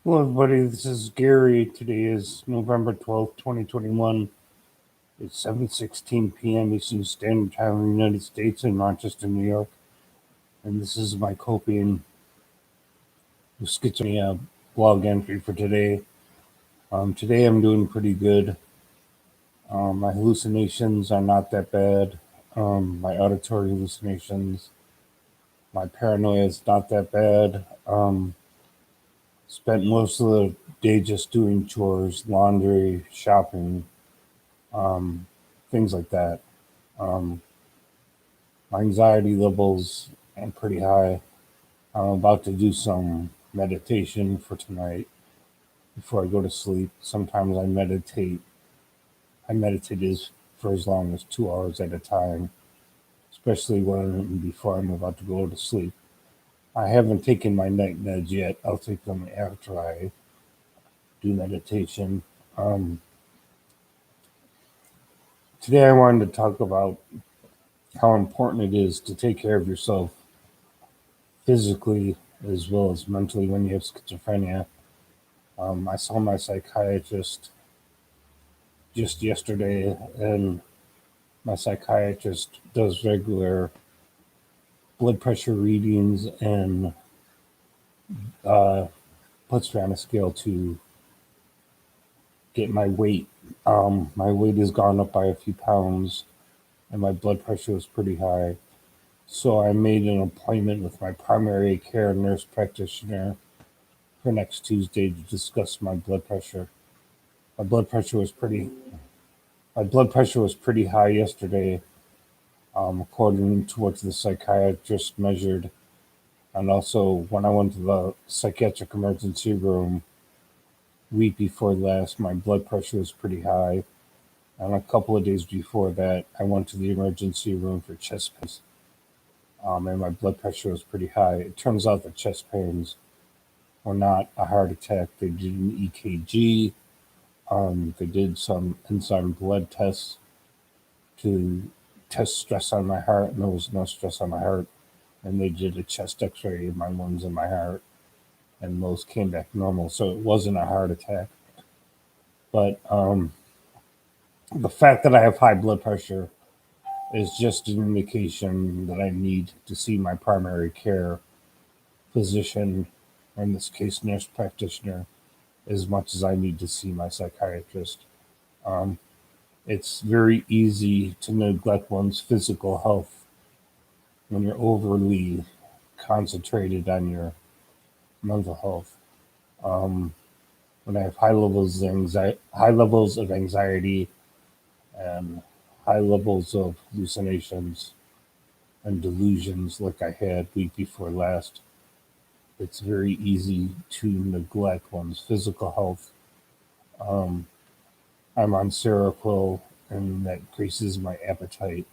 Hello, everybody. This is Gary. Today is November 12th, 2021. It's 7:16 p.m. Eastern Standard Time in the United States in Rochester, New York. And this is my coping with schizophrenia blog entry for today. Today I'm doing pretty good. My hallucinations are not that bad. My auditory hallucinations, my paranoia is not that bad. Spent most of the day just doing chores, laundry, shopping, um, things like that. Um, my anxiety levels are pretty high. I'm about to do some meditation for tonight before I go to sleep. Sometimes I meditate. For as long as 2 hours at a time, especially when before I'm about to go to sleep. I haven't taken my night meds yet. I'll take them after I do meditation. Um, Today I wanted to talk about how important it is to take care of yourself physically as well as mentally when you have schizophrenia. I saw my psychiatrist just yesterday, and my psychiatrist does regular blood pressure readings and uh, puts me on a scale to get my weight. My weight has gone up by a few pounds, and my blood pressure was pretty high. So I made an appointment with my primary care nurse practitioner for next Tuesday to discuss my blood pressure. My blood pressure was pretty my blood pressure was pretty high yesterday, according to what the psychiatrist measured. And also, when I went to the psychiatric emergency room week before last, my blood pressure was pretty high. And a couple of days before that, I went to the emergency room for chest pains, and my blood pressure was pretty high. It turns out the chest pains were not a heart attack. They did an EKG. They did some enzyme blood tests to test stress on my heart, and there was no stress on my heart. And they did a chest X-ray of my lungs and my heart, and those came back normal. So it wasn't a heart attack. But the fact that I have high blood pressure is just an indication that I need to see my primary care physician, or in this case, nurse practitioner, as much as I need to see my psychiatrist. Um, it's very easy to neglect one's physical health when you're overly concentrated on your mental health. Um, when I have high levels of anxiety and high levels of hallucinations and delusions, like I had week before last, it's very easy to neglect one's physical health. Um, I'm on Seroquel, and that increases my appetite.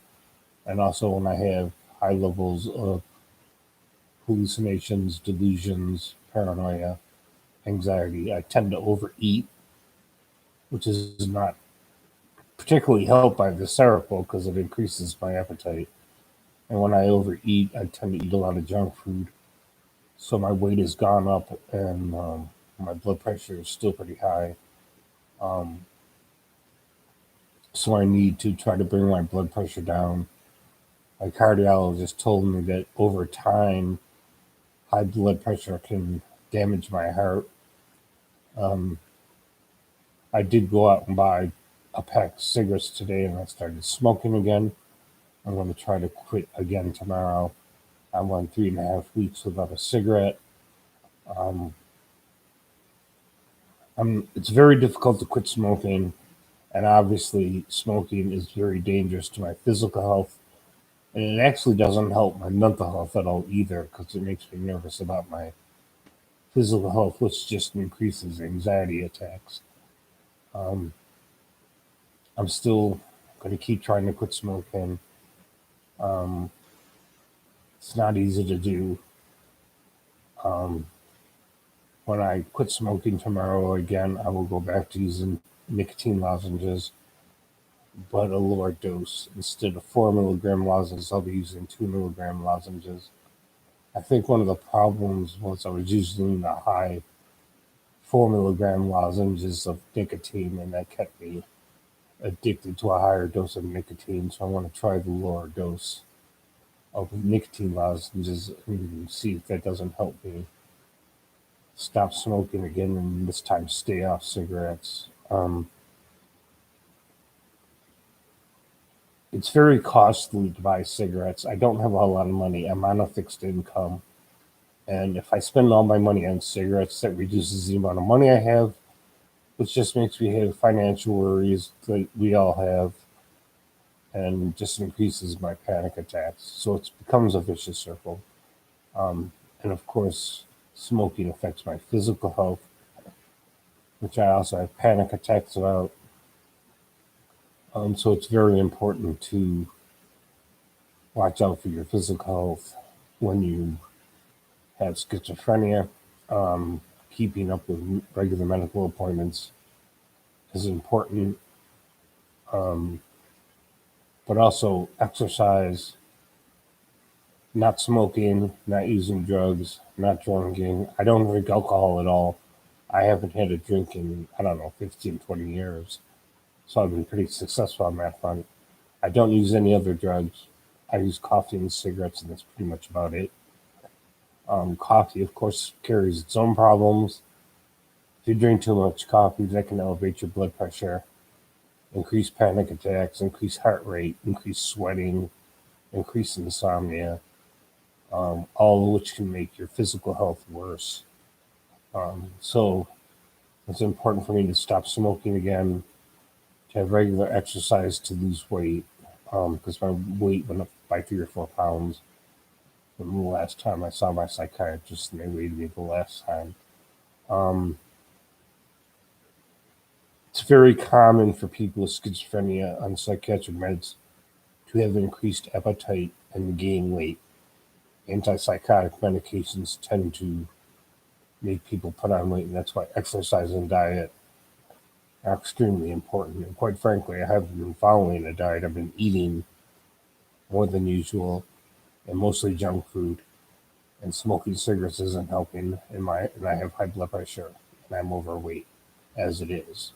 And also, when I have high levels of hallucinations, delusions, paranoia, anxiety, I tend to overeat, which is not particularly helped by the Seroquel because it increases my appetite. And when I overeat, I tend to eat a lot of junk food. So my weight has gone up, and my blood pressure is still pretty high. Um, so I need to try to bring my blood pressure down. My cardiologist told me that over time, high blood pressure can damage my heart. Um, I did go out and buy a pack of cigarettes today, and I started smoking again. I'm going to try to quit again tomorrow. I went 3.5 weeks without a cigarette. Um, it's very difficult to quit smoking, and obviously, smoking is very dangerous to my physical health. And it actually doesn't help my mental health at all either, because it makes me nervous about my physical health, which just increases anxiety attacks. Um, I'm still going to keep trying to quit smoking. Um, it's not easy to do. Um, when I quit smoking tomorrow again, I will go back to using nicotine lozenges, but a lower dose. Instead of 4 milligram lozenges, I'll be using 2 milligram lozenges. I think one of the problems was I was using the high 4 milligram lozenges of nicotine, and that kept me addicted to a higher dose of nicotine. So I want to try the lower dose of nicotine lozenges and see if that doesn't help me stop smoking again, and this time stay off cigarettes. It's very costly to buy cigarettes. I don't have a lot of money. I'm on a fixed income. And if I spend all my money on cigarettes, that reduces the amount of money I have, which just makes me have financial worries that we all have, and just increases my panic attacks. So it becomes a vicious circle. And of course, smoking affects my physical health, which I also have panic attacks about. So it's very important to watch out for your physical health when you have schizophrenia. Keeping up with regular medical appointments is important, but also exercise, not smoking, not using drugs, not drinking. I don't drink alcohol at all. I haven't had a drink in, I don't know, 15, 20 years. So I've been pretty successful on that front. I don't use any other drugs. I use coffee and cigarettes, and that's pretty much about it. Coffee, of course, carries its own problems. If you drink too much coffee, that can elevate your blood pressure, increase panic attacks, increase heart rate, increase sweating, increase insomnia, all of which can make your physical health worse. So it's important for me to stop smoking again, to have regular exercise to lose weight, because my weight went up by 3 or 4 pounds from the last time I saw my psychiatrist, and they weighed me the last time. It's very common for people with schizophrenia on psychiatric meds to have increased appetite and gain weight. Antipsychotic medications tend to make people put on weight, and that's why exercise and diet are extremely important. And quite frankly, I haven't been following a diet. I've been eating more than usual and mostly junk food. And smoking cigarettes isn't helping. And I have high blood pressure and I'm overweight as it is.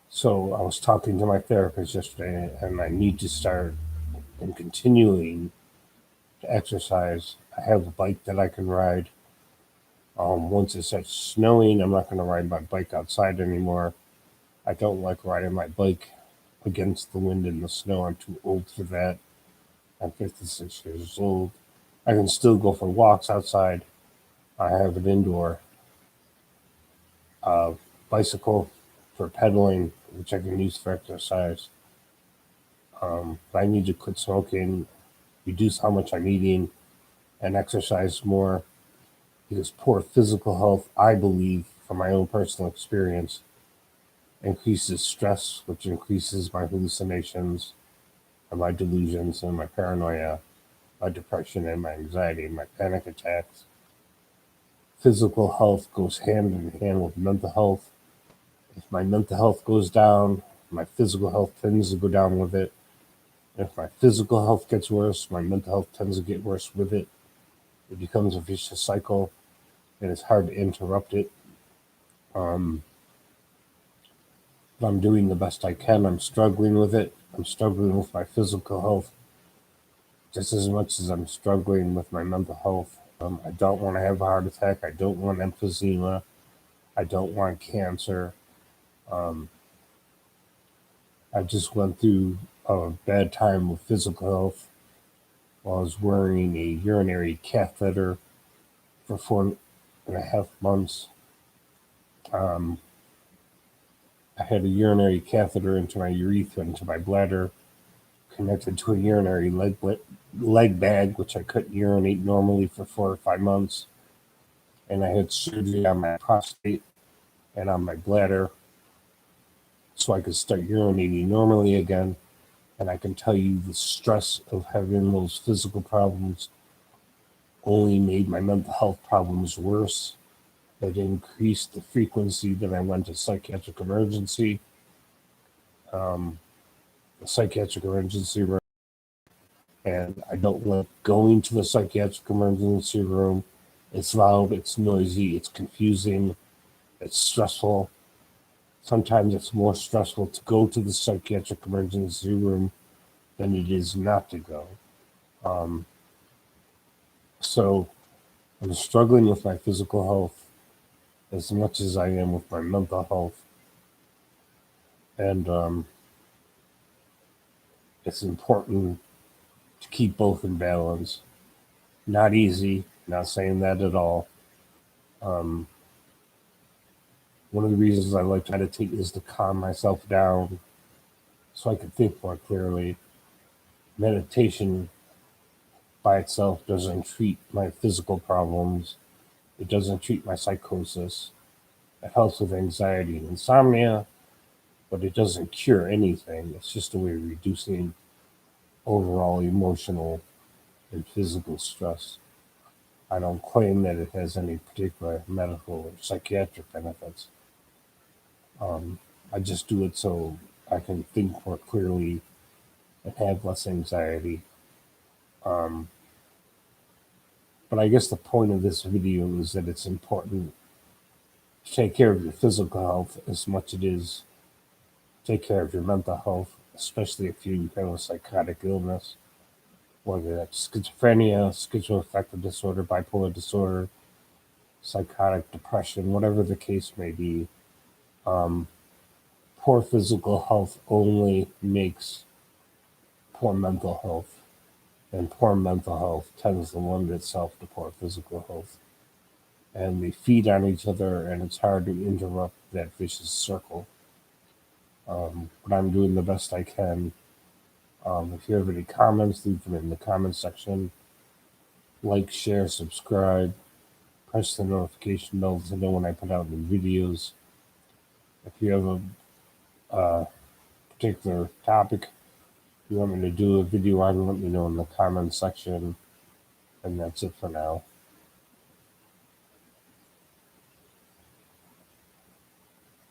So I was talking to my therapist yesterday, and I need to start and continuing to exercise. I have a bike that I can ride. Once it starts snowing, I'm not going to ride my bike outside anymore. I don't like riding my bike against the wind and the snow. I'm too old for that. I'm 56 years old. I can still go for walks outside. I have an indoor bicycle for pedaling, which I can use for exercise. I need to quit smoking, reduce how much I'm eating, and exercise more, because poor physical health, I believe, from my own personal experience, increases stress, which increases my hallucinations and my delusions and my paranoia, my depression and my anxiety and my panic attacks. Physical health goes hand in hand with mental health. If my mental health goes down, my physical health tends to go down with it. If my physical health gets worse, my mental health tends to get worse with it. It becomes a vicious cycle, and it's hard to interrupt it. But I'm doing the best I can. I'm struggling with it. I'm struggling with my physical health just as much as I'm struggling with my mental health. I don't want to have a heart attack. I don't want emphysema. I don't want cancer. I just went through a bad time with physical health while I was wearing a urinary catheter for 4.5 months. I had a urinary catheter into my urethra, into my bladder, connected to a urinary leg bag, which I couldn't urinate normally for 4 or 5 months. And I had surgery on my prostate and on my bladder so I could start urinating normally again. And I can tell you the stress of having those physical problems only made my mental health problems worse. It increased the frequency that I went to psychiatric emergency. The psychiatric emergency room, and I don't like going to the psychiatric emergency room It's loud, it's noisy, it's confusing, it's stressful. Sometimes it's more stressful to go to the psychiatric emergency room than it is not to go. So I'm struggling with my physical health as much as I am with my mental health. And it's important to keep both in balance. Not easy, not saying that at all. Um, one of the reasons I like to meditate is to calm myself down so I can think more clearly. Meditation by itself doesn't treat my physical problems, it doesn't treat my psychosis. It helps with anxiety and insomnia, but it doesn't cure anything. It's just a way of reducing overall emotional and physical stress. I don't claim that it has any particular medical or psychiatric benefits. I just do it so I can think more clearly and have less anxiety. Um, but I guess the point of this video is that it's important to take care of your physical health as much as it is to take care of your mental health, especially if you have a psychotic illness, whether that's schizophrenia, schizoaffective disorder, bipolar disorder, psychotic depression, whatever the case may be. Um, Poor physical health only makes poor mental health, and poor mental health tends to lend itself to poor physical health. And they feed on each other, and it's hard to interrupt that vicious circle. But I'm doing the best I can. If you have any comments, leave them in the comment section. Like, share, subscribe, press the notification bell to know when I put out new videos. If you have a particular topic you want me to do a video on, let me know in the comment section. And that's it for now.